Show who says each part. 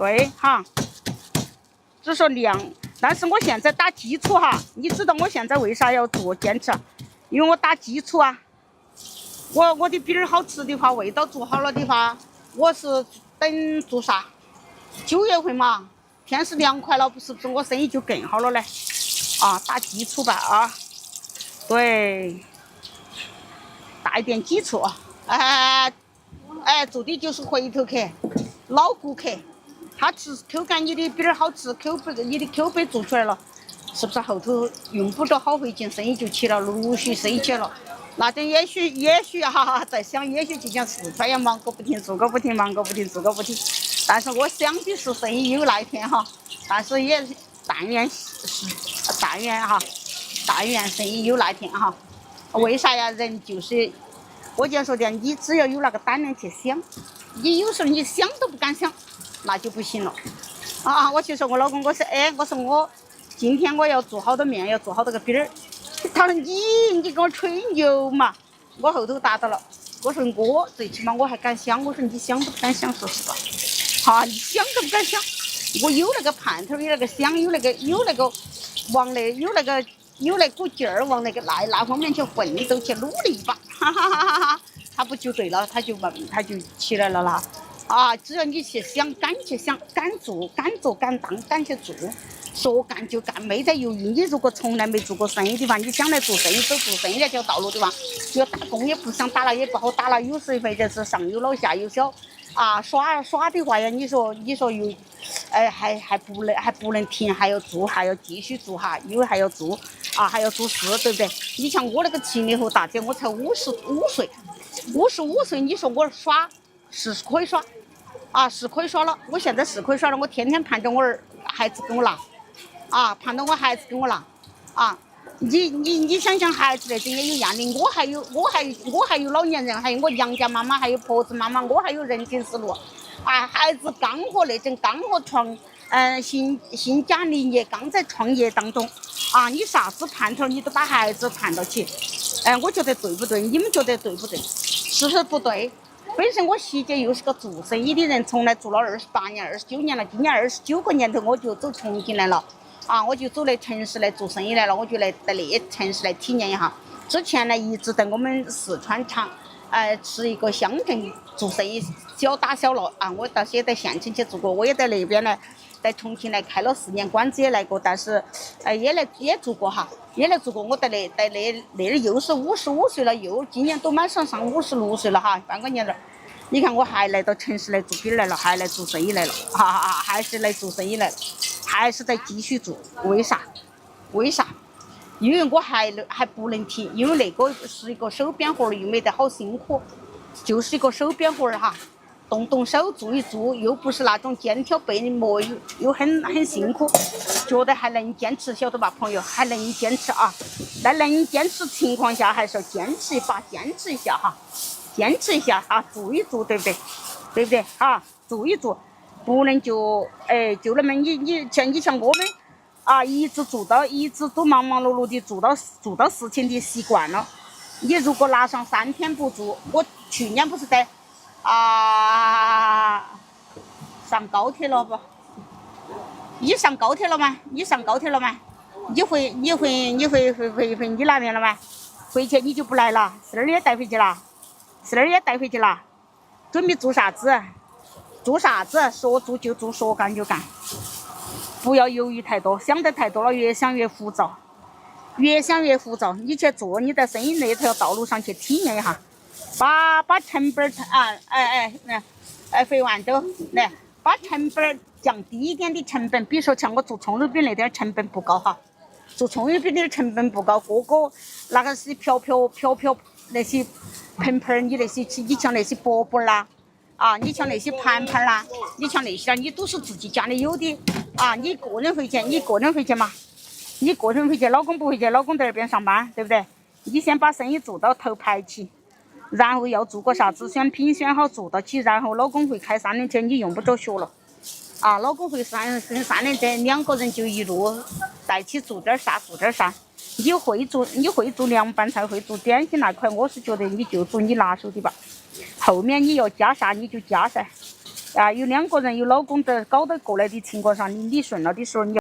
Speaker 1: 对哈，只说量，但是我现在打基础哈，你知道我现在为啥要做坚持？因为我打基础啊。我的饼儿好吃的话，味道做好了的话，我是等做啥？9月份嘛，天是凉快了，不是我生意就更好了嘞。啊，打基础吧啊，对，打一点基础。做的就是回头客、老顾客，他吃口感你的饼儿好吃，你的口碑做出来了，是不是后头用不着好费劲，生意就起了，陆续生意起了。那这也许哈，在想也许就讲四川也忙个不停，做个不停，忙个不停，做个不停。但是我想的是生意有那一天哈，但是也但愿生意有那一天哈。为啥呀？人就是我就说的，你只要有那个胆量去想，你有时候你想都不敢想，那就不行了。我就说我老公，我说我今天我要做好多面，要做好多个饼儿。他说你跟我吹牛嘛，我后头答到了。我说我最起码我还敢想，我说你想都不敢想，说实话。你想都不敢想。我有那个盼头，有那个想，有那股劲儿往那方面去奋斗去努力吧，哈哈哈哈！他不就对了，他就起来了啦。只要你去想，敢去想，敢做，敢当，敢去做。说干就干，没在犹豫。你如果从来没做过生意的话，你想来做生意走做生意那条道路的话，就要打工也不想打了，也不好打了。有时或者是上有老下有小，耍的话呀，你说又，还不能停，还要做，还要继续做哈，因为还要做还要做事，对不对？你像我那个70后大姐，我才55岁，55岁，你说我耍是可以耍是可以耍了。我现在是可以耍了，我天天盼着我孩子给我拿。盼到我孩子给我拿你想想孩子那些也有压力，我还有老年人，还有我娘家妈妈，还有婆子妈妈，我还有人情世路孩子刚和那阵刚和新家立业，刚在创业当中你啥子盼头你都把孩子盼到起。我觉得对不对？你们觉得对不对？是不是不对？本身我媳姐又是个做生意的人，从来做了28年、29年了，今年29个年头我就走重庆来了。我就走来城市来做生意来了，我就来到那城市来体验一下。之前呢，一直在我们四川是一个乡镇做生意，小打小闹我到现在县城去做过，我也在那边呢，在重庆来开了4年馆子也来过，但是也做过哈，也来做过。我在那儿又是55岁了，又今年都马上上56岁了哈，半个年了。你看我还来到城市来做饼来了，还来做生意来了，还是来做生意来了。还是在继续做，为啥？因为我还不能停，因为那个是一个手边活，又没得好辛苦，就是一个手边活哈，动手做一做，又不是那种肩挑背磨，又很辛苦，觉得还能坚持，晓得吧，朋友？还能坚持在能坚持情况下，还是要坚持一把，坚持一下哈，做一做，对不对？做一做。不能就那么你像我们一直都忙忙碌碌的做到事情的习惯了。你如果拿上3天不做，我去年不是在上高铁了不？你上高铁了吗？你回你那边了吗？回去你就不来了，是那儿也带回去了，准备做啥子？说做就做，说干就干，不要犹豫太多，想得太多了，越想越浮躁。你去做，你在生意那条道路上去体验一下，把成本回完都来，把成本降低一点的成本。比如说像我做葱油饼那点成本不高哈，做葱油饼的成本不高，个那个是飘那些盆你像那些钵钵啦。你像那些盘啦，你像那些你都是自己家里有的你个人回去嘛，你个人回去，老公不回去，老公在那边上班，对不对？你先把生意做到头排起，然后要做个啥子选品选好做到起，然后老公会开3轮车，你用不着学了老公会3轮车，2个人就一路带起做点啥。你会做凉拌菜，会做点心那块，我是觉得你就做你拿手的吧。后面你要加啥你就加噻，啊，有两个人有老公在搞得过来的情况下，你顺了的时候，你